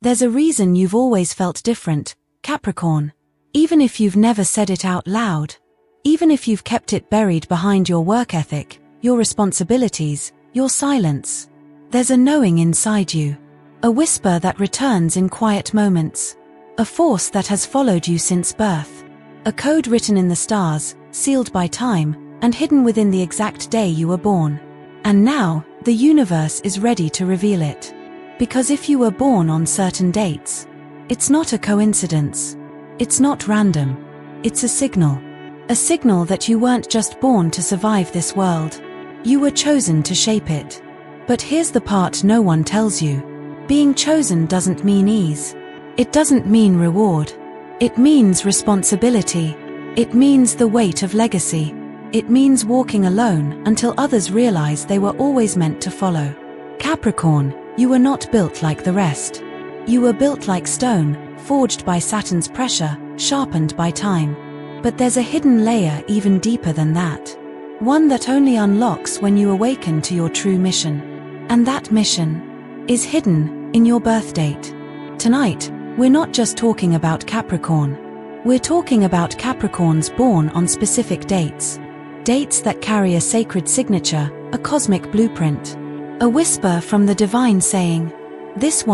There's a reason you've always felt different, Capricorn. Even if you've never said it out loud. Even if you've kept it buried behind your work ethic, your responsibilities, your silence. There's a knowing inside you. A whisper that returns in quiet moments. A force that has followed you since birth. A code written in the stars, sealed by time, and hidden within the exact day you were born. And now, the universe is ready to reveal it. Because if you were born on certain dates, it's not a coincidence. It's not random. It's a signal. A signal that you weren't just born to survive this world. You were chosen to shape it. But here's the part no one tells you. Being chosen doesn't mean ease. It doesn't mean reward. It means responsibility. It means the weight of legacy. It means walking alone until others realize they were always meant to follow. Capricorn, you were not built like the rest. You were built like stone, forged by Saturn's pressure, sharpened by time. But there's a hidden layer even deeper than that. One that only unlocks when you awaken to your true mission. And that mission is hidden in your birth date. Tonight, we're not just talking about Capricorn. We're talking about Capricorns born on specific dates. Dates that carry a sacred signature, a cosmic blueprint. A whisper from the divine saying, this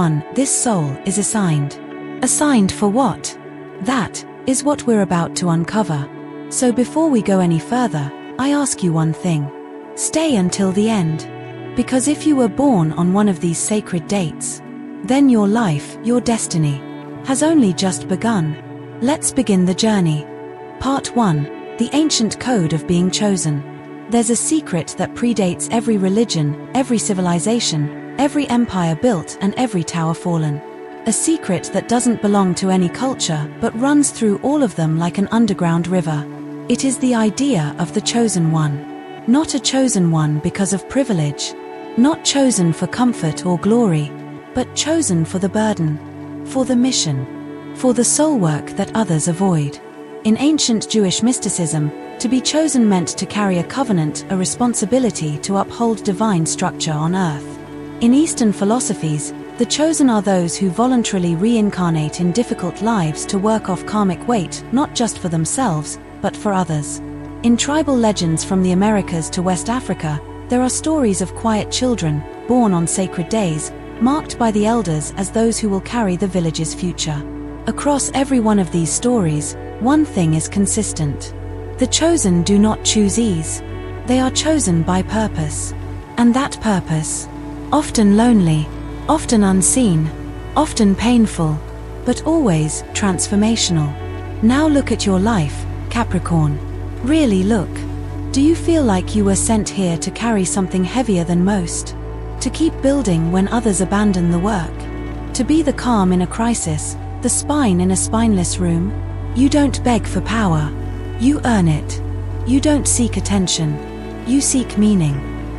soul is assigned. Assigned for what? That is what we're about to uncover. So before we go any further, I ask you one thing. Stay until the end. Because if you were born on one of these sacred dates, then your life, your destiny, has only just begun. Let's begin the journey. Part 1. The ancient code of being chosen. There's a secret that predates every religion, every civilization, every empire built and every tower fallen. A secret that doesn't belong to any culture but runs through all of them like an underground river. It is the idea of the chosen one. Not a chosen one because of privilege. Not chosen for comfort or glory, but chosen for the burden, for the mission, for the soul work that others avoid. In ancient Jewish mysticism, to be chosen meant to carry a covenant, a responsibility to uphold divine structure on earth. In Eastern philosophies, the chosen are those who voluntarily reincarnate in difficult lives to work off karmic weight, not just for themselves, but for others. In tribal legends from the Americas to West Africa, there are stories of quiet children, born on sacred days, marked by the elders as those who will carry the village's future. Across every one of these stories, one thing is consistent. The chosen do not choose ease. They are chosen by purpose. And that purpose, often lonely, often unseen, often painful, but always transformational. Now look at your life, Capricorn. Really look. Do you feel like you were sent here to carry something heavier than most? To keep building when others abandon the work? To be the calm in a crisis, the spine in a spineless room? You don't beg for power. You earn it. You don't seek attention. You seek meaning.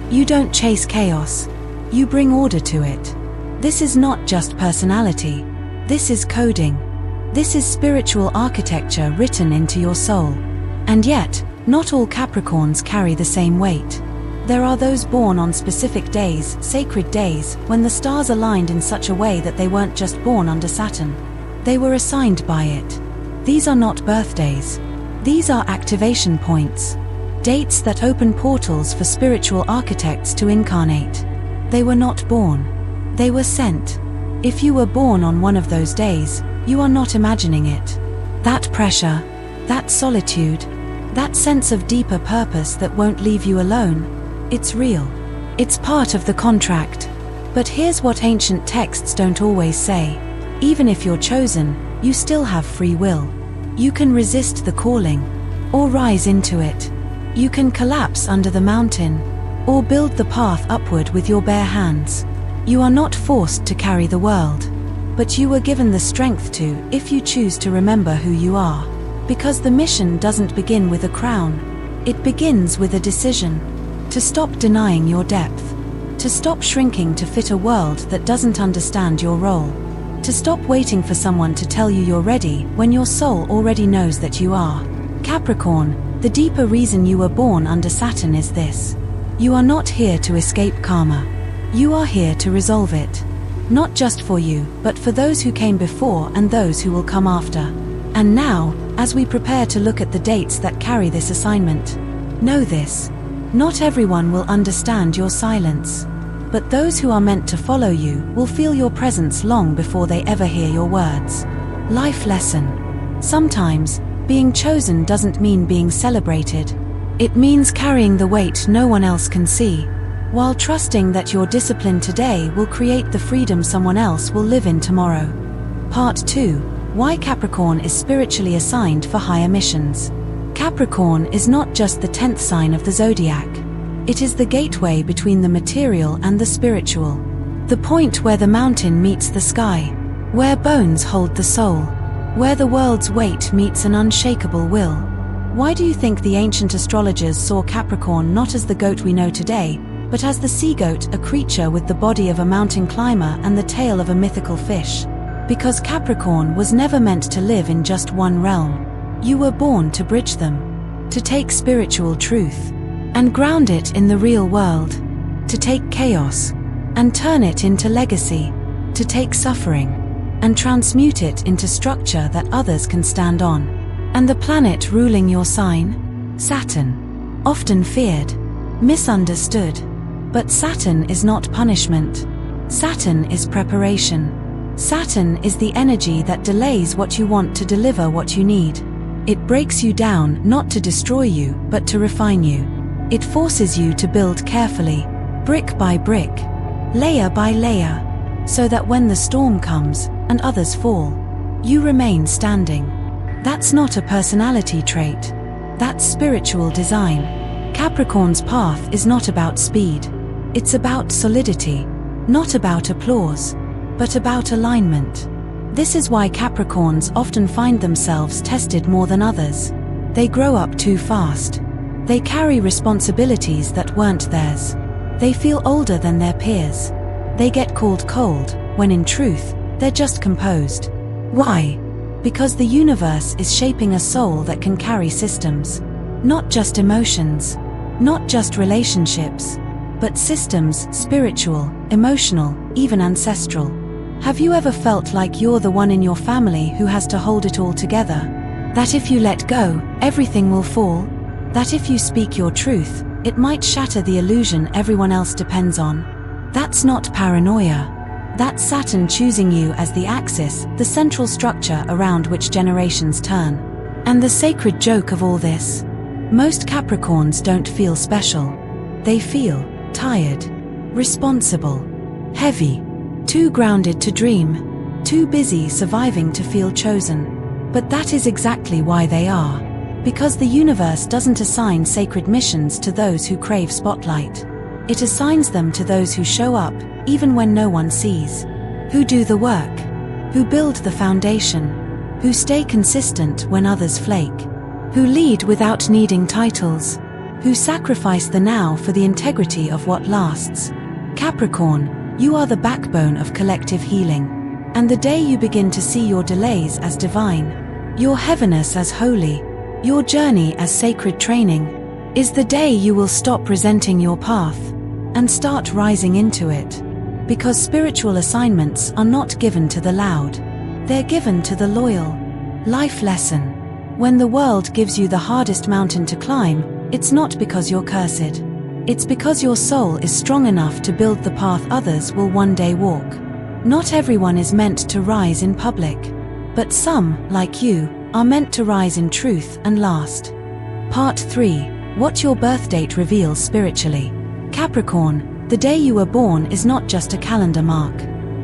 You don't chase chaos. You bring order to it. This is not just personality. This is coding. This is spiritual architecture written into your soul. And yet, not all Capricorns carry the same weight. There are those born on specific days, sacred days, when the stars aligned in such a way that they weren't just born under Saturn. They were assigned by it. These are not birthdays. These are activation points. Dates that open portals for spiritual architects to incarnate. They were not born. They were sent. If you were born on one of those days, you are not imagining it. That pressure, that solitude, that sense of deeper purpose that won't leave you alone, it's real. It's part of the contract. But here's what ancient texts don't always say. Even if you're chosen, you still have free will. You can resist the calling, or rise into it. You can collapse under the mountain, or build the path upward with your bare hands. You are not forced to carry the world, but you were given the strength to, if you choose to remember who you are. Because the mission doesn't begin with a crown. It begins with a decision. To stop denying your depth. To stop shrinking to fit a world that doesn't understand your role. To stop waiting for someone to tell you you're ready when your soul already knows that you are. Capricorn, the deeper reason you were born under Saturn is this. You are not here to escape karma. You are here to resolve it. Not just for you, but for those who came before and those who will come after. And now, as we prepare to look at the dates that carry this assignment, know this: not everyone will understand your silence, but those who are meant to follow you will feel your presence long before they ever hear your words. Life lesson. Sometimes, being chosen doesn't mean being celebrated. It means carrying the weight no one else can see, while trusting that your discipline today will create the freedom someone else will live in tomorrow. Part 2. Why Capricorn is spiritually assigned for higher missions. Capricorn is not just the 10th sign of the Zodiac. It is the gateway between the material and the spiritual. The point where the mountain meets the sky, where bones hold the soul, where the world's weight meets an unshakable will. Why do you think the ancient astrologers saw Capricorn not as the goat we know today, but as the sea goat, a creature with the body of a mountain climber and the tail of a mythical fish? Because Capricorn was never meant to live in just one realm. You were born to bridge them, to take spiritual truth and ground it in the real world, to take chaos and turn it into legacy, to take suffering and transmute it into structure that others can stand on. And the planet ruling your sign? Saturn. Often feared, misunderstood. But Saturn is not punishment. Saturn is preparation. Saturn is the energy that delays what you want to deliver what you need. It breaks you down not to destroy you, but to refine you. It forces you to build carefully, brick by brick, layer by layer, so that when the storm comes and others fall, you remain standing. That's not a personality trait. That's spiritual design. Capricorn's path is not about speed. It's about solidity, not about applause, but about alignment. This is why Capricorns often find themselves tested more than others. They grow up too fast. They carry responsibilities that weren't theirs. They feel older than their peers. They get called cold, when in truth, they're just composed. Why? Because the universe is shaping a soul that can carry systems. Not just emotions, not just relationships, but systems, spiritual, emotional, even ancestral. Have you ever felt like you're the one in your family who has to hold it all together? That if you let go, everything will fall? That if you speak your truth, it might shatter the illusion everyone else depends on? That's not paranoia. That's Saturn choosing you as the axis, the central structure around which generations turn. And the sacred joke of all this? Most Capricorns don't feel special. They feel tired, responsible, heavy, too grounded to dream, too busy surviving to feel chosen. But that is exactly why they are. Because the universe doesn't assign sacred missions to those who crave spotlight. It assigns them to those who show up, even when no one sees. Who do the work. Who build the foundation. Who stay consistent when others flake. Who lead without needing titles. Who sacrifice the now for the integrity of what lasts. Capricorn, you are the backbone of collective healing. And the day you begin to see your delays as divine, your heaviness as holy, your journey as sacred training, is the day you will stop resenting your path and start rising into it. Because spiritual assignments are not given to the loud. They're given to the loyal. Life lesson. When the world gives you the hardest mountain to climb, it's not because you're cursed. It's because your soul is strong enough to build the path others will one day walk. Not everyone is meant to rise in public. But some, like you, are meant to rise in truth and last. Part 3. What your birth date reveals spiritually. Capricorn, the day you were born is not just a calendar mark.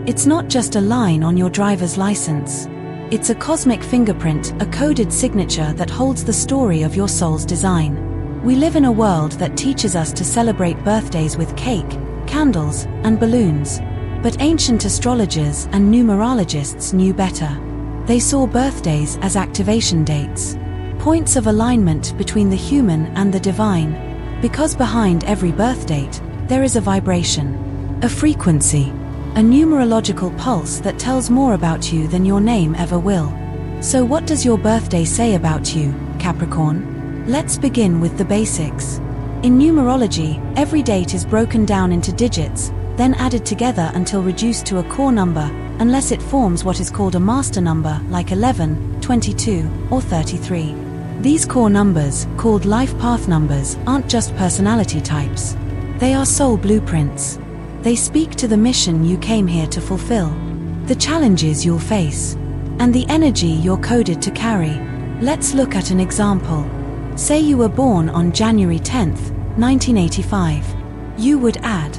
It's not just a line on your driver's license. It's a cosmic fingerprint, a coded signature that holds the story of your soul's design. We live in a world that teaches us to celebrate birthdays with cake, candles, and balloons. But ancient astrologers and numerologists knew better. They saw birthdays as activation dates, points of alignment between the human and the divine. Because behind every birth date, there is a vibration, a frequency, a numerological pulse that tells more about you than your name ever will. So what does your birthday say about you, Capricorn? Let's begin with the basics. In numerology, every date is broken down into digits, then added together until reduced to a core number, unless it forms what is called a master number like 11, 22, or 33. These core numbers, called life path numbers, aren't just personality types. They are soul blueprints. They speak to the mission you came here to fulfill, the challenges you'll face, and the energy you're coded to carry. Let's look at an example. Say you were born on January 10th, 1985. You would add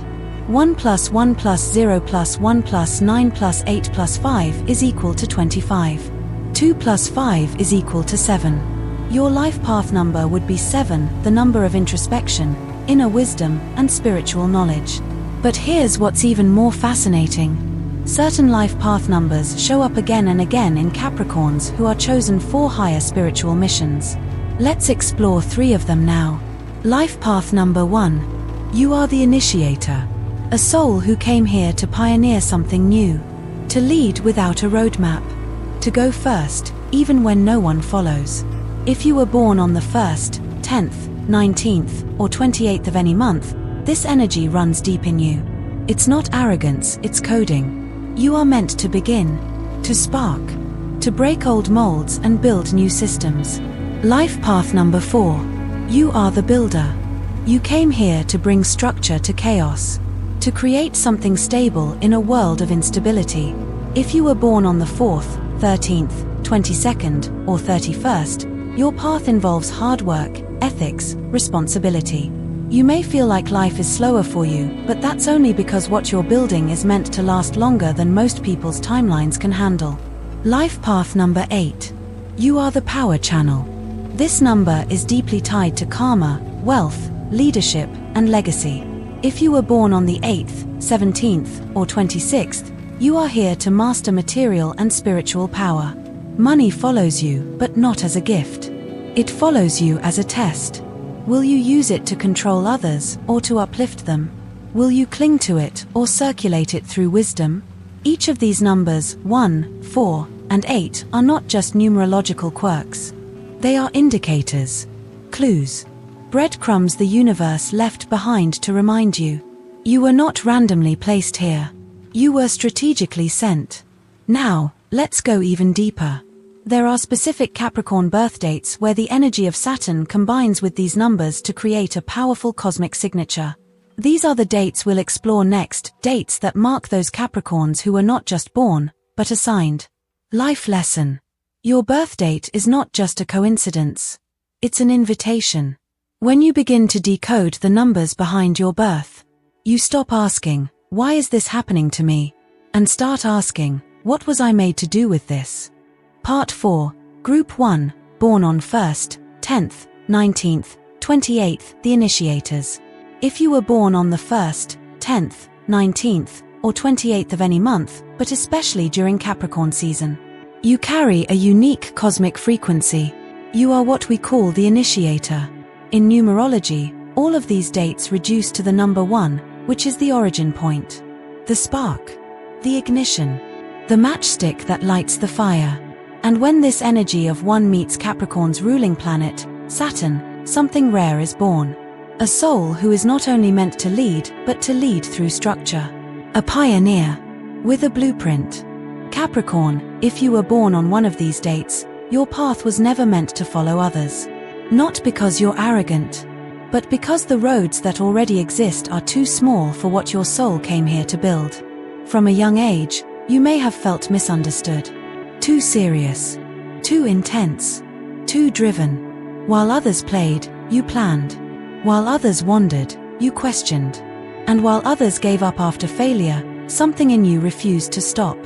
1 plus 1 plus 0 plus 1 plus 9 plus 8 plus 5 is equal to 25. 2 plus 5 is equal to 7. Your life path number would be 7, the number of introspection, inner wisdom, and spiritual knowledge. But here's what's even more fascinating. Certain life path numbers show up again and again in Capricorns who are chosen for higher spiritual missions. Let's explore 3 of them now. Life path number 1. You are the initiator. A soul who came here to pioneer something new. To lead without a roadmap. To go first, even when no one follows. If you were born on the 1st, 10th, 19th, or 28th of any month, this energy runs deep in you. It's not arrogance, it's coding. You are meant to begin, to spark, to break old molds and build new systems. Life path number 4. You are the builder. You came here to bring structure to chaos, to create something stable in a world of instability. If you were born on the 4th, 13th, 22nd, or 31st, your path involves hard work, ethics, responsibility. You may feel like life is slower for you, but that's only because what you're building is meant to last longer than most people's timelines can handle. Life path number 8. You are the power channel. This number is deeply tied to karma, wealth, leadership, and legacy. If you were born on the 8th, 17th, or 26th, you are here to master material and spiritual power. Money follows you, but not as a gift. It follows you as a test. Will you use it to control others, or to uplift them? Will you cling to it, or circulate it through wisdom? Each of these numbers, 1, 4, and 8, are not just numerological quirks. They are indicators, clues, breadcrumbs the universe left behind to remind you. You were not randomly placed here. You were strategically sent. Now, let's go even deeper. There are specific Capricorn birth dates where the energy of Saturn combines with these numbers to create a powerful cosmic signature. These are the dates we'll explore next, dates that mark those Capricorns who were not just born, but assigned. Life lesson. Your birth date is not just a coincidence. It's an invitation. When you begin to decode the numbers behind your birth, you stop asking, "Why is this happening to me?" and start asking, "What was I made to do with this?" Part 4, Group 1, born on 1st, 10th, 19th, 28th, the initiators. If you were born on the 1st, 10th, 19th, or 28th of any month, but especially during Capricorn season, you carry a unique cosmic frequency. You are what we call the initiator. In numerology, all of these dates reduce to the number 1, which is the origin point. The spark, the ignition, the matchstick that lights the fire. And when this energy of 1 meets Capricorn's ruling planet, Saturn, something rare is born. A soul who is not only meant to lead, but to lead through structure. A pioneer, with a blueprint. Capricorn, if you were born on one of these dates, your path was never meant to follow others. Not because you're arrogant, but because the roads that already exist are too small for what your soul came here to build. From a young age, you may have felt misunderstood. Too serious, too intense, too driven. While others played, you planned. While others wandered, you questioned. And while others gave up after failure, something in you refused to stop.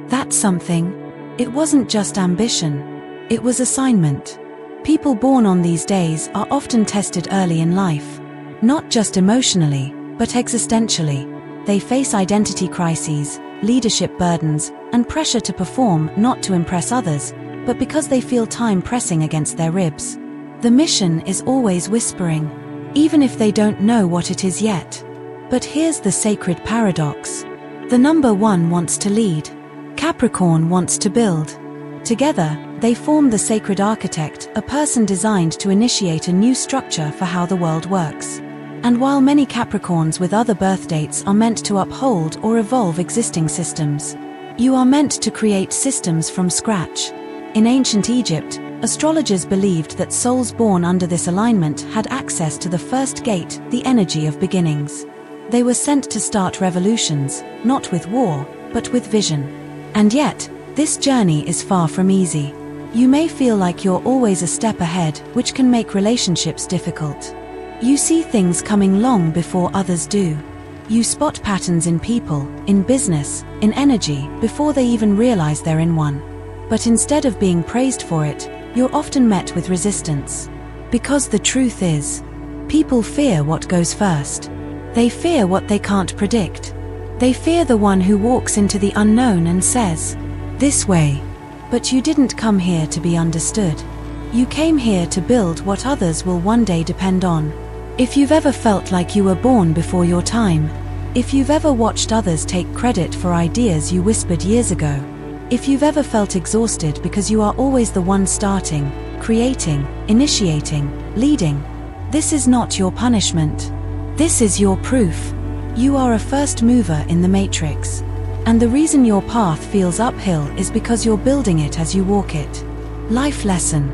That something, it wasn't just ambition, it was assignment. People born on these days are often tested early in life. Not just emotionally, but existentially. They face identity crises, leadership burdens, and pressure to perform not to impress others, but because they feel time pressing against their ribs. The mission is always whispering, even if they don't know what it is yet. But here's the sacred paradox. The number 1 wants to lead. Capricorn wants to build. Together, they form the sacred architect, a person designed to initiate a new structure for how the world works. And while many Capricorns with other birth dates are meant to uphold or evolve existing systems, you are meant to create systems from scratch. In ancient Egypt, astrologers believed that souls born under this alignment had access to the first gate, the energy of beginnings. They were sent to start revolutions, not with war, but with vision. And yet, this journey is far from easy. You may feel like you're always a step ahead, which can make relationships difficult. You see things coming long before others do. You spot patterns in people, in business, in energy, before they even realize they're in one. But instead of being praised for it, you're often met with resistance. Because the truth is, people fear what goes first. They fear what they can't predict. They fear the one who walks into the unknown and says, "This way." But you didn't come here to be understood. You came here to build what others will one day depend on. If you've ever felt like you were born before your time, if you've ever watched others take credit for ideas you whispered years ago, if you've ever felt exhausted because you are always the one starting, creating, initiating, leading, this is not your punishment. This is your proof. You are a first mover in the matrix. And the reason your path feels uphill is because you're building it as you walk it. Life lesson.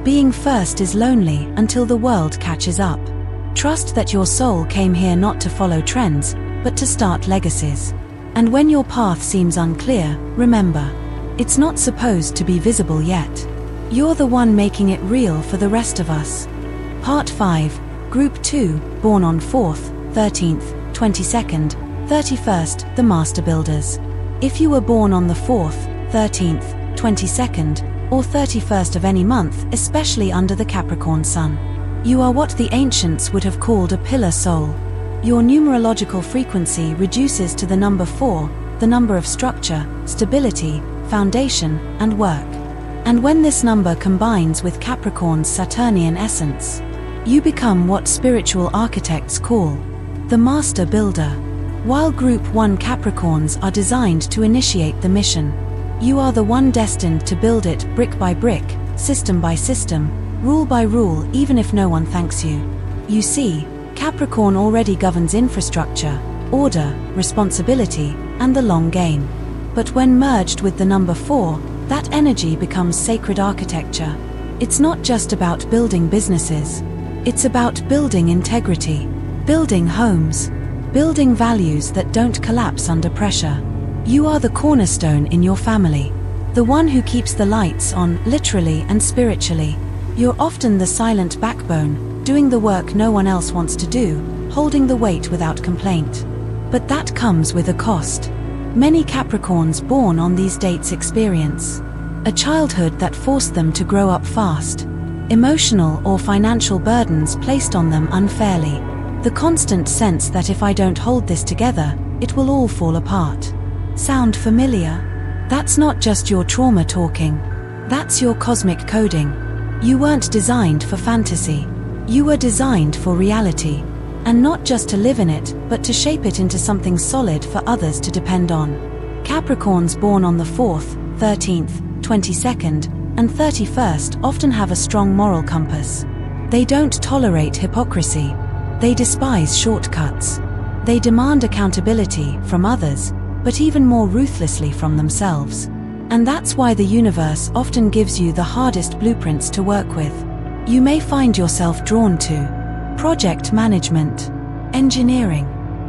Being first is lonely until the world catches up. Trust that your soul came here not to follow trends, but to start legacies. And when your path seems unclear, remember, it's not supposed to be visible yet. You're the one making it real for the rest of us. Part 5, Group 2, born on 4th, 13th, 22nd, 31st, the Master Builders. If you were born on the 4th, 13th, 22nd, or 31st of any month, especially under the Capricorn Sun, you are what the ancients would have called a pillar soul. Your numerological frequency reduces to the number 4, the number of structure, stability, foundation, and work. And when this number combines with Capricorn's Saturnian essence, you become what spiritual architects call the Master Builder. While Group 1 Capricorns are designed to initiate the mission, you are the one destined to build it brick by brick, system by system, rule by rule, even if no one thanks you. You see, Capricorn already governs infrastructure, order, responsibility, and the long game. But when merged with the number 4, that energy becomes sacred architecture. It's not just about building businesses. It's about building integrity, building homes, building values that don't collapse under pressure. You are the cornerstone in your family, the one who keeps the lights on, literally and spiritually. You're often the silent backbone, doing the work no one else wants to do, holding the weight without complaint. But that comes with a cost. Many Capricorns born on these dates experience a childhood that forced them to grow up fast, emotional or financial burdens placed on them unfairly, the constant sense that if I don't hold this together, it will all fall apart. Sound familiar? That's not just your trauma talking. That's your cosmic coding. You weren't designed for fantasy. You were designed for reality. And not just to live in it, but to shape it into something solid for others to depend on. Capricorns born on the 4th, 13th, 22nd, and 31st often have a strong moral compass. They don't tolerate hypocrisy. They despise shortcuts. They demand accountability from others, but even more ruthlessly from themselves. And that's why the universe often gives you the hardest blueprints to work with. You may find yourself drawn to project management, engineering,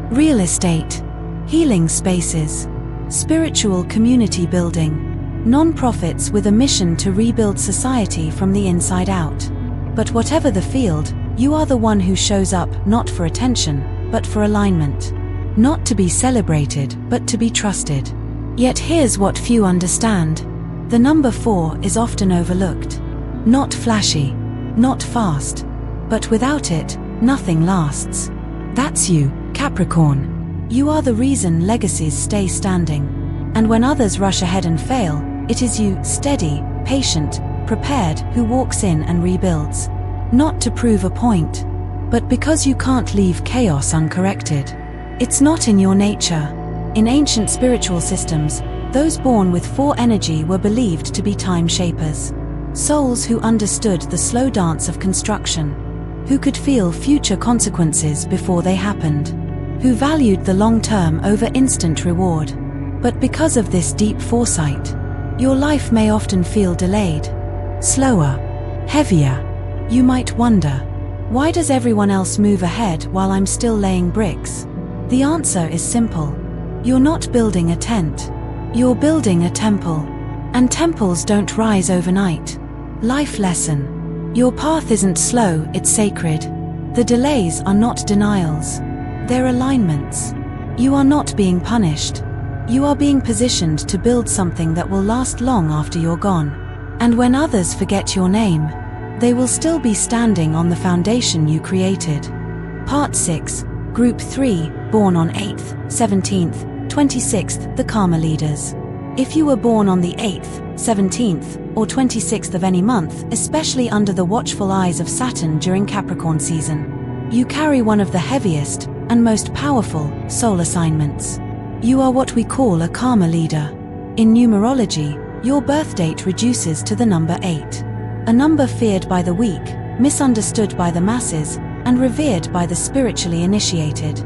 real estate, healing spaces, spiritual community building, non-profits with a mission to rebuild society from the inside out. But whatever the field, you are the one who shows up not for attention, but for alignment. Not to be celebrated, but to be trusted. Yet here's what few understand. The number 4 is often overlooked. Not flashy, not fast, but without it, nothing lasts. That's you, Capricorn. You are the reason legacies stay standing. And when others rush ahead and fail, it is you, steady, patient, prepared, who walks in and rebuilds. Not to prove a point, but because you can't leave chaos uncorrected. It's not in your nature. In ancient spiritual systems, those born with 4 energy were believed to be time shapers. Souls who understood the slow dance of construction, who could feel future consequences before they happened, who valued the long term over instant reward. But because of this deep foresight, your life may often feel delayed, slower, heavier. You might wonder, why does everyone else move ahead while I'm still laying bricks? The answer is simple. You're not building a tent. You're building a temple. And temples don't rise overnight. Life lesson. Your path isn't slow, it's sacred. The delays are not denials. They're alignments. You are not being punished. You are being positioned to build something that will last long after you're gone. And when others forget your name, they will still be standing on the foundation you created. Part 6, Group 3, born on 8th, 17th, 26th, the Karma leaders. If you were born on the 8th, 17th, or 26th of any month, especially under the watchful eyes of Saturn during Capricorn season, you carry one of the heaviest and most powerful soul assignments. You are what we call a karma leader. In numerology, your birth date reduces to the number 8. A number feared by the weak, misunderstood by the masses, and revered by the spiritually initiated.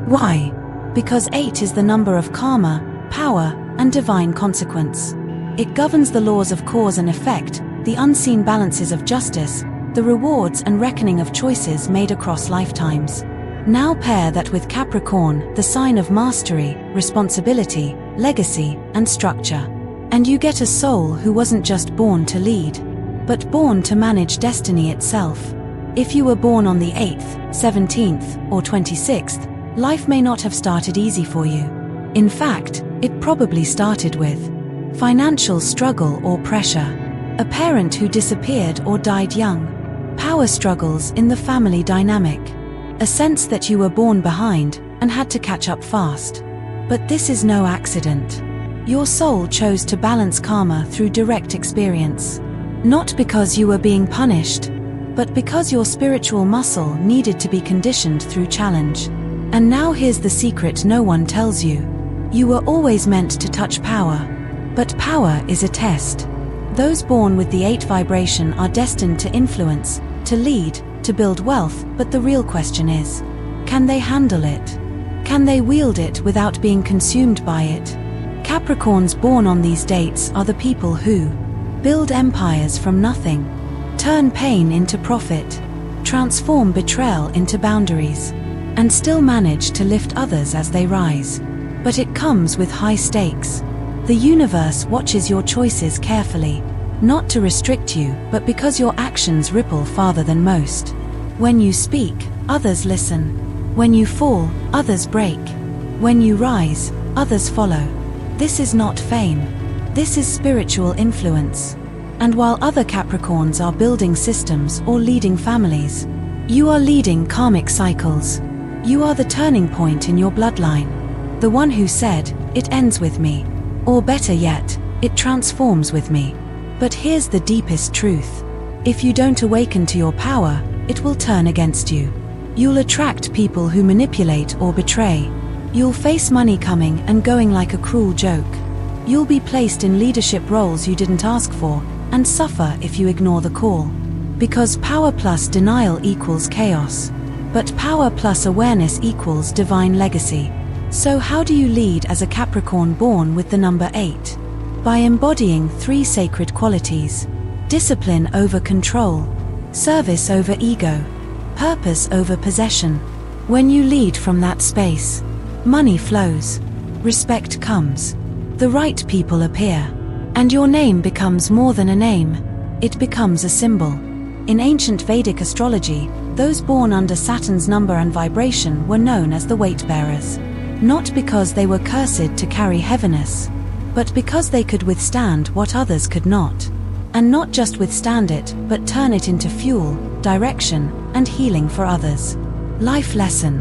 Why? Because 8 is the number of karma, power, and divine consequence. It governs the laws of cause and effect, the unseen balances of justice, the rewards and reckoning of choices made across lifetimes. Now pair that with Capricorn, the sign of mastery, responsibility, legacy, and structure. And you get a soul who wasn't just born to lead, but born to manage destiny itself. If you were born on the 8th, 17th, or 26th, life may not have started easy for you. In fact, it probably started with financial struggle or pressure, a parent who disappeared or died young, power struggles in the family dynamic, a sense that you were born behind and had to catch up fast. But this is no accident. Your soul chose to balance karma through direct experience. Not because you were being punished, but because your spiritual muscle needed to be conditioned through challenge. And now here's the secret no one tells you. You were always meant to touch power. But power is a test. Those born with the 8 vibration are destined to influence, to lead, to build wealth, but the real question is, can they handle it? Can they wield it without being consumed by it? Capricorns born on these dates are the people who build empires from nothing, turn pain into profit, transform betrayal into boundaries, and still manage to lift others as they rise. But it comes with high stakes. The universe watches your choices carefully, not to restrict you, but because your actions ripple farther than most. When you speak, others listen. When you fall, others break. When you rise, others follow. This is not fame. This is spiritual influence. And while other Capricorns are building systems or leading families, you are leading karmic cycles. You are the turning point in your bloodline. The one who said, "It ends with me." Or better yet, "It transforms with me." But here's the deepest truth. If you don't awaken to your power, it will turn against you. You'll attract people who manipulate or betray. You'll face money coming and going like a cruel joke. You'll be placed in leadership roles you didn't ask for, and suffer if you ignore the call. Because power plus denial equals chaos. But power plus awareness equals divine legacy. So how do you lead as a Capricorn born with the number 8? By embodying 3 sacred qualities: discipline over control, service over ego, purpose over possession. When you lead from that space, money flows, respect comes, the right people appear, and your name becomes more than a name, it becomes a symbol. In ancient Vedic astrology, those born under Saturn's number and vibration were known as the weight bearers. Not because they were cursed to carry heaviness, but because they could withstand what others could not. And not just withstand it, but turn it into fuel, direction, and healing for others. Life lesson.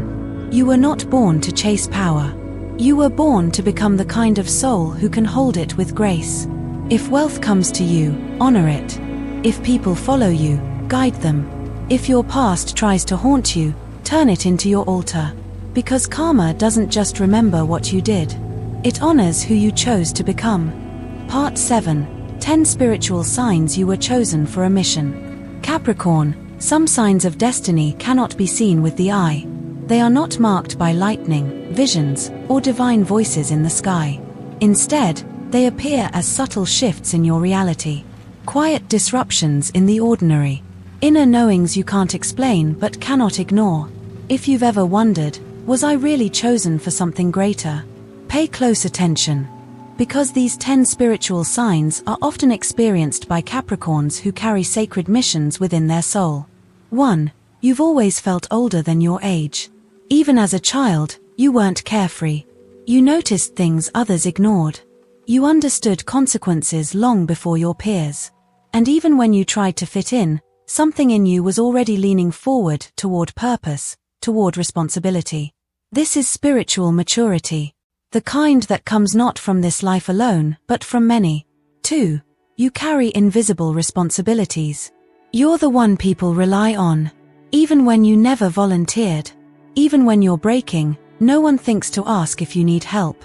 You were not born to chase power. You were born to become the kind of soul who can hold it with grace. If wealth comes to you, honor it. If people follow you, guide them. If your past tries to haunt you, turn it into your altar. Because karma doesn't just remember what you did. It honors who you chose to become. Part 7. 10 spiritual signs you were chosen for a mission. Capricorn, Some signs of destiny cannot be seen with the eye. They are not marked by lightning, visions, or divine voices in the sky. Instead, they appear as subtle shifts in your reality. Quiet disruptions in the ordinary. Inner knowings you can't explain but cannot ignore. If you've ever wondered, was I really chosen for something greater? Pay close attention. Because these 10 spiritual signs are often experienced by Capricorns who carry sacred missions within their soul. 1. You've always felt older than your age. Even as a child, you weren't carefree. You noticed things others ignored. You understood consequences long before your peers. And even when you tried to fit in, something in you was already leaning forward toward purpose, toward responsibility. This is spiritual maturity. The kind that comes not from this life alone, but from many. 2. You carry invisible responsibilities. You're the one people rely on. Even when you never volunteered. Even when you're breaking, no one thinks to ask if you need help.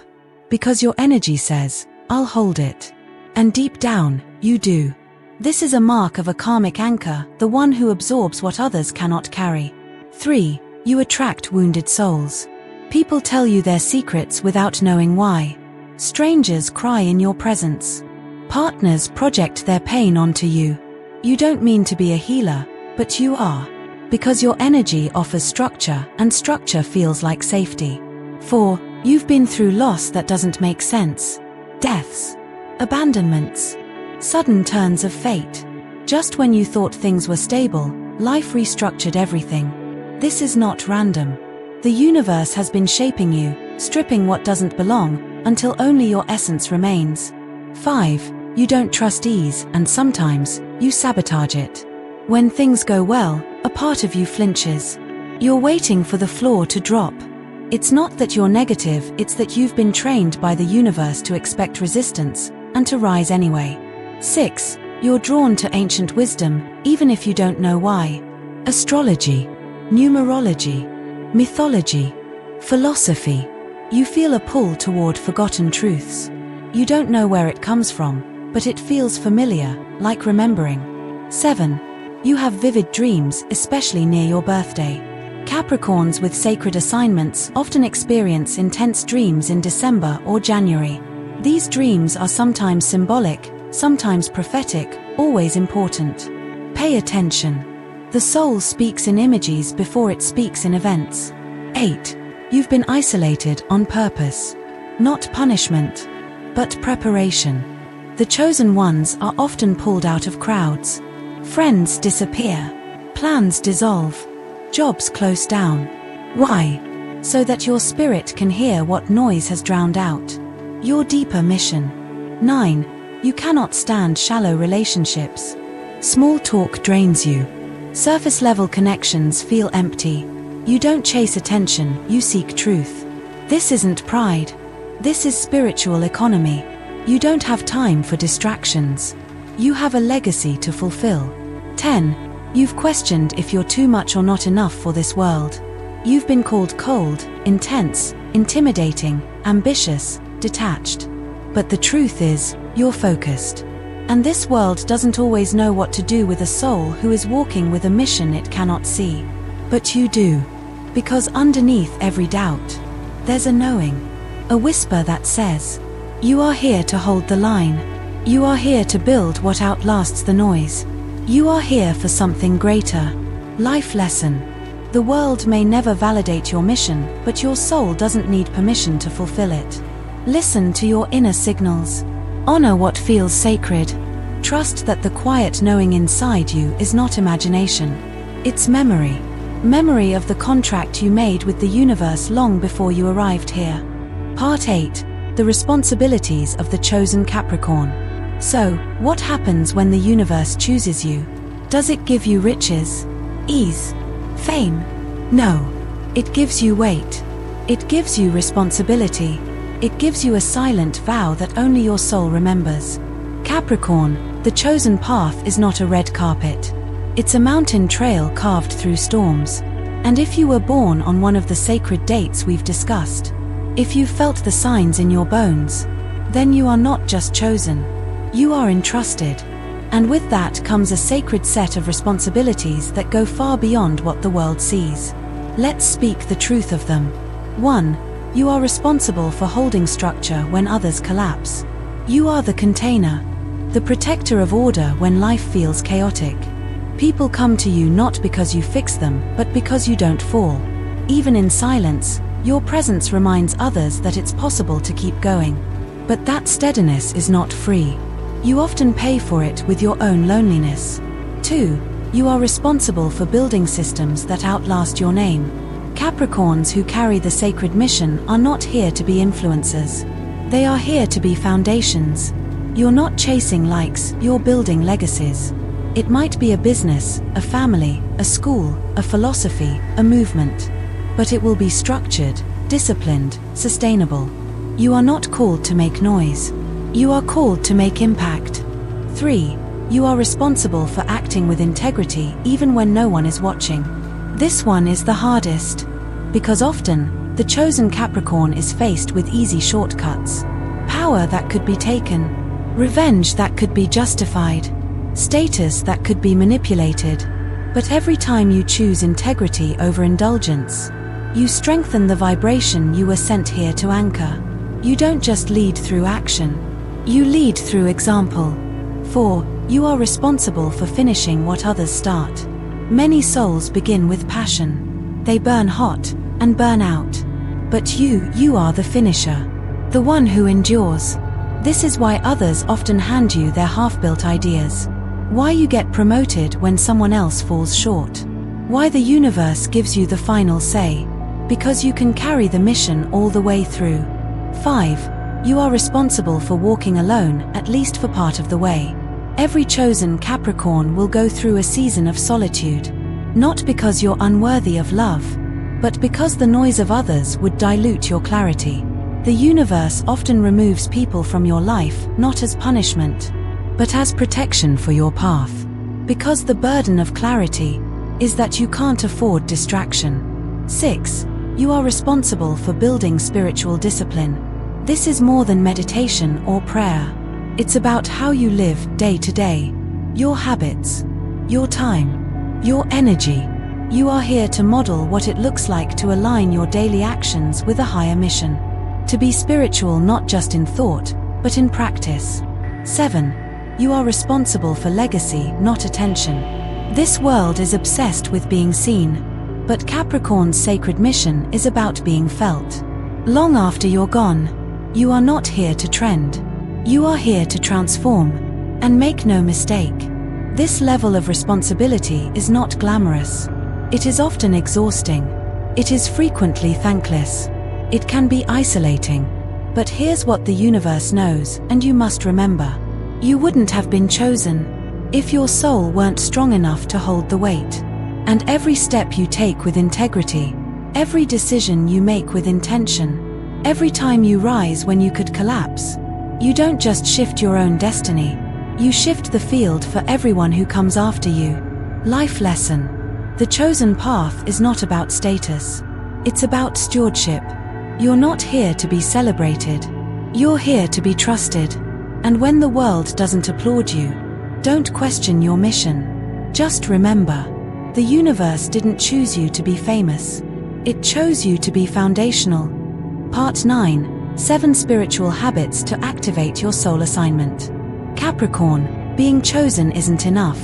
Because your energy says, I'll hold it. And deep down, you do. This is a mark of a karmic anchor, the one who absorbs what others cannot carry. 3. You attract wounded souls. People tell you their secrets without knowing why. Strangers cry in your presence. Partners project their pain onto you. You don't mean to be a healer, but you are. Because your energy offers structure, and structure feels like safety. 4. You've been through loss that doesn't make sense. Deaths. Abandonments. Sudden turns of fate. Just when you thought things were stable, life restructured everything. This is not random. The universe has been shaping you, stripping what doesn't belong, until only your essence remains. 5. You don't trust ease, and sometimes, you sabotage it. When things go well, a part of you flinches. You're waiting for the floor to drop. It's not that you're negative, it's that you've been trained by the universe to expect resistance, and to rise anyway. 6. You're drawn to ancient wisdom, even if you don't know why. Astrology, numerology, mythology, philosophy. You feel a pull toward forgotten truths. You don't know where it comes from, but it feels familiar, like remembering. 7. You have vivid dreams, especially near your birthday. Capricorns with sacred assignments often experience intense dreams in December or January. These dreams are sometimes symbolic, sometimes prophetic, always important. Pay attention. The soul speaks in images before it speaks in events. 8. You've been isolated on purpose. Not punishment, but preparation. The chosen ones are often pulled out of crowds. Friends disappear. Plans dissolve. Jobs close down. Why? So that your spirit can hear what noise has drowned out. Your deeper mission. 9. You cannot stand shallow relationships. Small talk drains you. Surface-level connections feel empty. You don't chase attention, you seek truth. This isn't pride. This is spiritual economy. You don't have time for distractions. You have a legacy to fulfill. 10. You've questioned if you're too much or not enough for this world. You've been called cold, intense, intimidating, ambitious, detached. But the truth is, you're focused. And this world doesn't always know what to do with a soul who is walking with a mission it cannot see. But you do. Because underneath every doubt, there's a knowing. A whisper that says, you are here to hold the line. You are here to build what outlasts the noise. You are here for something greater. Life lesson. The world may never validate your mission, but your soul doesn't need permission to fulfill it. Listen to your inner signals. Honor what feels sacred. Trust that the quiet knowing inside you is not imagination. It's memory. Memory of the contract you made with the universe long before you arrived here. Part 8. The responsibilities of the chosen Capricorn. So, what happens when the universe chooses you? Does it give you riches? Ease? Fame? No. It gives you weight. It gives you responsibility. It gives you a silent vow that only your soul remembers. Capricorn, the chosen path is not a red carpet. It's a mountain trail carved through storms. And if you were born on one of the sacred dates we've discussed, if you felt the signs in your bones, then you are not just chosen. You are entrusted. And with that comes a sacred set of responsibilities that go far beyond what the world sees. Let's speak the truth of them. 1. You are responsible for holding structure when others collapse. You are the container, the protector of order when life feels chaotic. People come to you not because you fix them, but because you don't fall. Even in silence, your presence reminds others that it's possible to keep going. But that steadiness is not free. You often pay for it with your own loneliness. 2. You are responsible for building systems that outlast your name. Capricorns who carry the sacred mission are not here to be influencers. They are here to be foundations. You're not chasing likes, you're building legacies. It might be a business, a family, a school, a philosophy, a movement. But it will be structured, disciplined, sustainable. You are not called to make noise. You are called to make impact. 3. You are responsible for acting with integrity even when no one is watching. This one is the hardest, because often, the chosen Capricorn is faced with easy shortcuts. Power that could be taken, revenge that could be justified, status that could be manipulated. But every time you choose integrity over indulgence, you strengthen the vibration you were sent here to anchor. You don't just lead through action. You lead through example. 4. You are responsible for finishing what others start. Many souls begin with passion. They burn hot and burn out. But you are the finisher. The one who endures. This is why others often hand you their half-built ideas. Why you get promoted when someone else falls short. Why the universe gives you the final say. Because you can carry the mission all the way through. 5. You are responsible for walking alone, at least for part of the way. Every chosen Capricorn will go through a season of solitude. Not because you're unworthy of love, but because the noise of others would dilute your clarity. The universe often removes people from your life, not as punishment, but as protection for your path. Because the burden of clarity is that you can't afford distraction. 6. You are responsible for building spiritual discipline. This is more than meditation or prayer. It's about how you live day to day. Your habits, your time, your energy. You are here to model what it looks like to align your daily actions with a higher mission. To be spiritual not just in thought, but in practice. 7. You are responsible for legacy, not attention. This world is obsessed with being seen, but Capricorn's sacred mission is about being felt. Long after you're gone, you are not here to trend. You are here to transform. And make no mistake, this level of responsibility is not glamorous. It is often exhausting. It is frequently thankless. It can be isolating. But here's what the universe knows, and you must remember. You wouldn't have been chosen if your soul weren't strong enough to hold the weight. And every step you take with integrity, every decision you make with intention, every time you rise when you could collapse, you don't just shift your own destiny, you shift the field for everyone who comes after you. Life lesson. The chosen path is not about status. It's about stewardship. You're not here to be celebrated. You're here to be trusted. And when the world doesn't applaud you, don't question your mission. Just remember, the universe didn't choose you to be famous. It chose you to be foundational. Part 9. 7 Spiritual Habits to Activate Your Soul Assignment. Capricorn, being chosen isn't enough.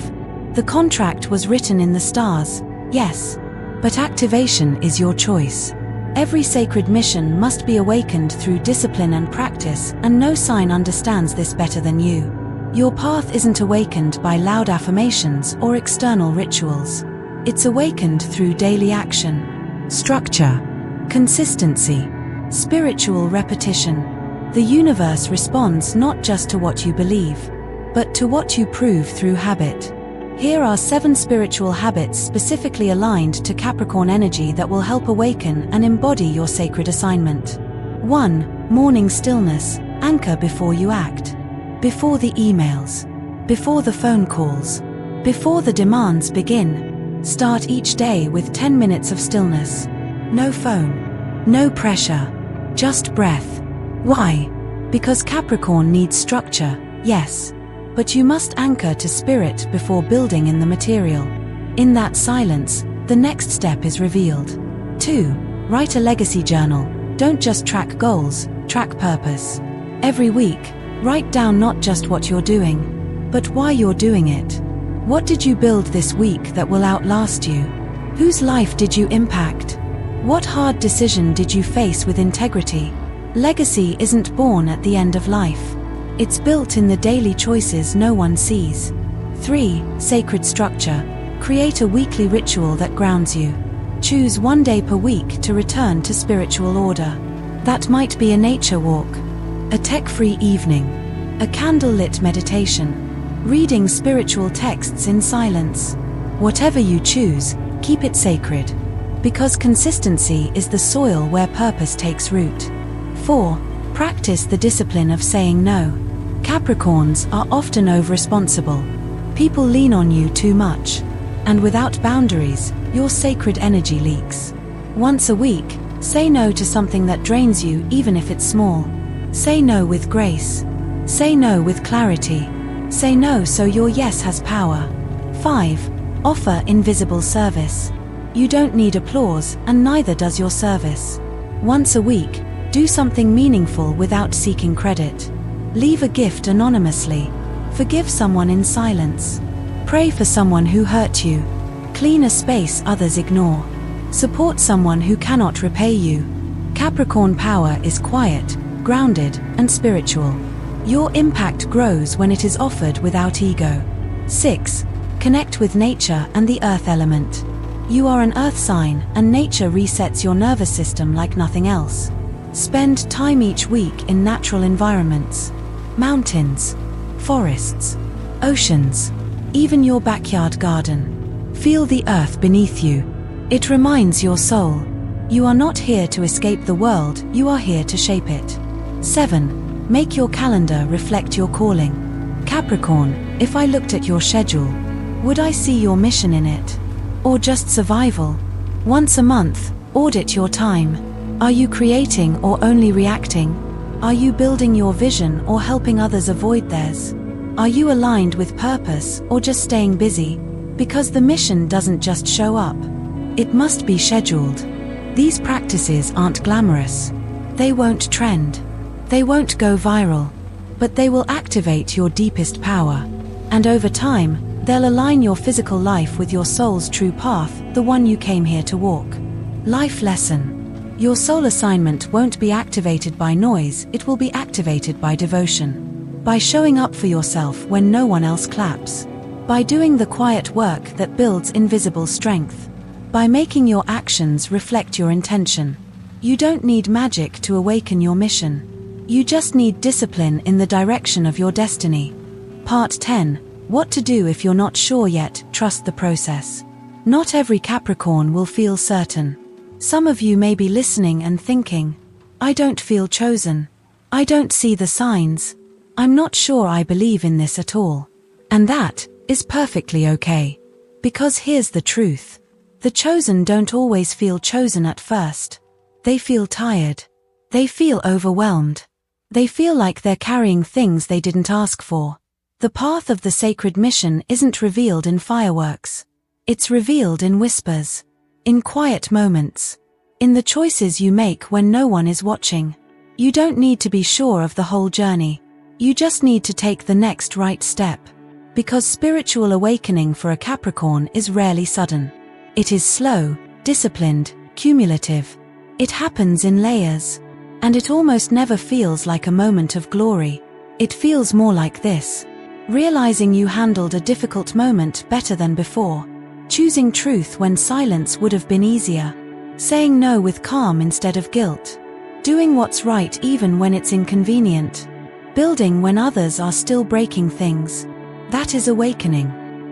The contract was written in the stars, yes. But activation is your choice. Every sacred mission must be awakened through discipline and practice, and no sign understands this better than you. Your path isn't awakened by loud affirmations or external rituals. It's awakened through daily action, structure, consistency, spiritual repetition. The universe responds not just to what you believe, but to what you prove through habit. Here are 7 spiritual habits specifically aligned to Capricorn energy that will help awaken and embody your sacred assignment. 1. Morning stillness. Anchor before you act. Before the emails. Before the phone calls. Before the demands begin. Start each day with 10 minutes of stillness. No phone. No pressure. Just breath. Why? Because Capricorn needs structure, yes. But you must anchor to spirit before building in the material. In that silence, the next step is revealed. 2. Write a legacy journal. Don't just track goals, track purpose. Every week, write down not just what you're doing, but why you're doing it. What did you build this week that will outlast you? Whose life did you impact? What hard decision did you face with integrity? Legacy isn't born at the end of life. It's built in the daily choices no one sees. 3. Sacred structure. Create a weekly ritual that grounds you. Choose one day per week to return to spiritual order. That might be a nature walk, a tech-free evening, a candle-lit meditation, reading spiritual texts in silence. Whatever you choose, keep it sacred, because consistency is the soil where purpose takes root. 4. Practice the discipline of saying no. Capricorns are often over-responsible. People lean on you too much, and without boundaries, your sacred energy leaks. Once a week, say no to something that drains you, even if it's small. Say no with grace. Say no with clarity. Say no so your yes has power. 5. Offer invisible service. You don't need applause, and neither does your service. Once a week, do something meaningful without seeking credit. Leave a gift anonymously. Forgive someone in silence. Pray for someone who hurt you. Clean a space others ignore. Support someone who cannot repay you. Capricorn power is quiet, grounded, and spiritual. Your impact grows when it is offered without ego. 6. Connect with nature and the earth element. You are an earth sign, and nature resets your nervous system like nothing else. Spend time each week in natural environments. Mountains, forests, oceans, even your backyard garden. Feel the earth beneath you. It reminds your soul. You are not here to escape the world, you are here to shape it. 7. Make your calendar reflect your calling. Capricorn, if I looked at your schedule, would I see your mission in it? Or just survival? Once a month, audit your time. Are you creating or only reacting? Are you building your vision or helping others avoid theirs? Are you aligned with purpose or just staying busy? Because the mission doesn't just show up. It must be scheduled. These practices aren't glamorous. They won't trend. They won't go viral. But they will activate your deepest power. And over time, they'll align your physical life with your soul's true path, the one you came here to walk. Life lesson. Your soul assignment won't be activated by noise, it will be activated by devotion. By showing up for yourself when no one else claps. By doing the quiet work that builds invisible strength. By making your actions reflect your intention. You don't need magic to awaken your mission. You just need discipline in the direction of your destiny. Part 10. What to do if you're not sure yet, trust the process. Not every Capricorn will feel certain. Some of you may be listening and thinking, I don't feel chosen. I don't see the signs. I'm not sure I believe in this at all. And that is perfectly okay. Because here's the truth. The chosen don't always feel chosen at first. They feel tired. They feel overwhelmed. They feel like they're carrying things they didn't ask for. The path of the sacred mission isn't revealed in fireworks. It's revealed in whispers. In quiet moments. In the choices you make when no one is watching. You don't need to be sure of the whole journey. You just need to take the next right step. Because spiritual awakening for a Capricorn is rarely sudden. It is slow, disciplined, cumulative. It happens in layers. And it almost never feels like a moment of glory. It feels more like this. Realizing you handled a difficult moment better than before. Choosing truth when silence would have been easier. Saying no with calm instead of guilt. Doing what's right even when it's inconvenient. Building when others are still breaking things. That is awakening.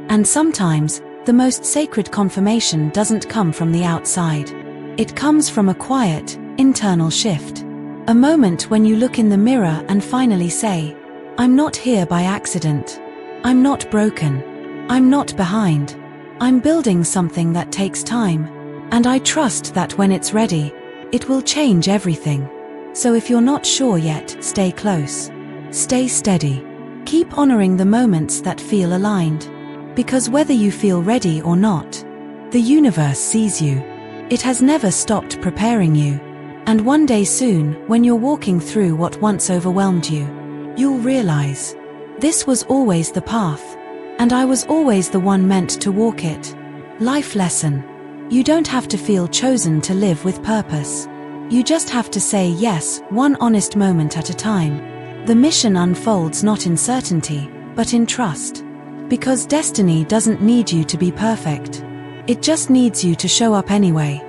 And sometimes, the most sacred confirmation doesn't come from the outside. It comes from a quiet, internal shift. A moment when you look in the mirror and finally say, I'm not here by accident. I'm not broken. I'm not behind. I'm building something that takes time. And I trust that when it's ready, it will change everything. So if you're not sure yet, stay close. Stay steady. Keep honoring the moments that feel aligned. Because whether you feel ready or not, the universe sees you. It has never stopped preparing you. And one day soon, when you're walking through what once overwhelmed you, you'll realize, this was always the path, and I was always the one meant to walk it. Life lesson. You don't have to feel chosen to live with purpose. You just have to say yes, one honest moment at a time. The mission unfolds not in certainty, but in trust. Because destiny doesn't need you to be perfect. It just needs you to show up anyway.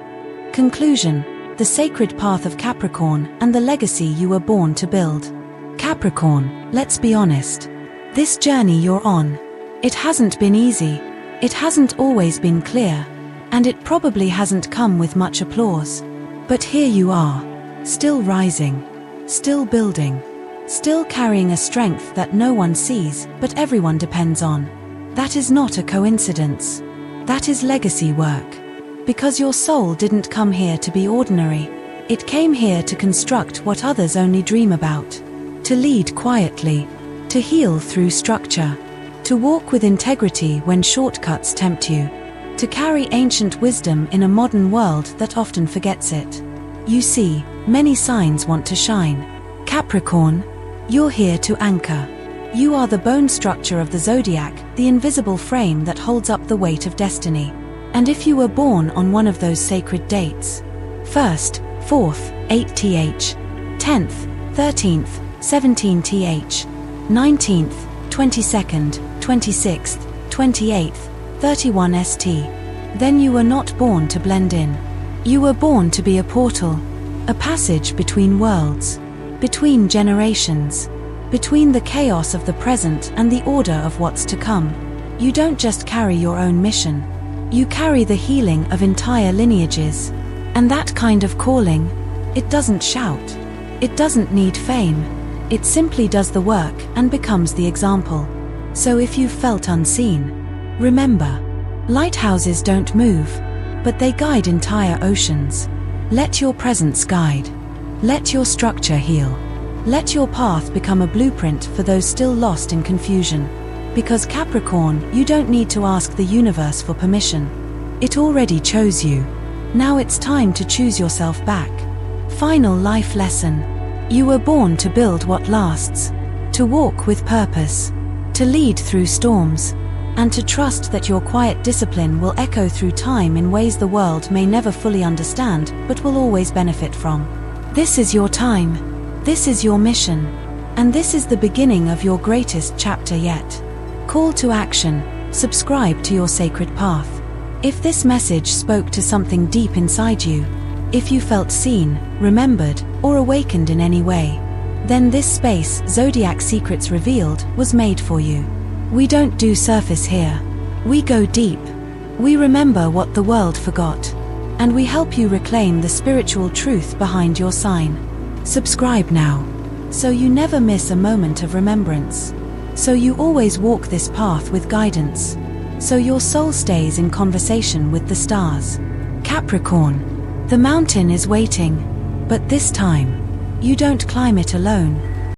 Conclusion. The sacred path of Capricorn and the legacy you were born to build. Capricorn, let's be honest. This journey you're on, it hasn't been easy. It hasn't always been clear. And it probably hasn't come with much applause. But here you are, still rising, still building, still carrying a strength that no one sees but everyone depends on. That is not a coincidence. That is legacy work. Because your soul didn't come here to be ordinary. It came here to construct what others only dream about. To lead quietly. To heal through structure. To walk with integrity when shortcuts tempt you. To carry ancient wisdom in a modern world that often forgets it. You see, many signs want to shine. Capricorn, you're here to anchor. You are the bone structure of the Zodiac, the invisible frame that holds up the weight of destiny. And if you were born on one of those sacred dates, 1st, 4th, 8th, 10th, 13th, 17th, 19th, 22nd, 26th, 28th, 31st, then you were not born to blend in. You were born to be a portal, a passage between worlds, between generations, between the chaos of the present and the order of what's to come. You don't just carry your own mission. You carry the healing of entire lineages. And that kind of calling, it doesn't shout. It doesn't need fame. It simply does the work and becomes the example. So if you've felt unseen, remember, lighthouses don't move, but they guide entire oceans. Let your presence guide. Let your structure heal. Let your path become a blueprint for those still lost in confusion. Because Capricorn, you don't need to ask the universe for permission. It already chose you. Now it's time to choose yourself back. Final life lesson. You were born to build what lasts, to walk with purpose, to lead through storms, and to trust that your quiet discipline will echo through time in ways the world may never fully understand but will always benefit from. This is your time. This is your mission. And this is the beginning of your greatest chapter yet. Call to action. Subscribe to your sacred path. If this message spoke to something deep inside you, if you felt seen, remembered, or awakened in any way, then this space, Zodiac Secrets Revealed, was made for you. We don't do surface here. We go deep. We remember what the world forgot. And we help you reclaim the spiritual truth behind your sign. Subscribe now, so you never miss a moment of remembrance. So you always walk this path with guidance. So your soul stays in conversation with the stars. Capricorn, the mountain is waiting. But this time, you don't climb it alone.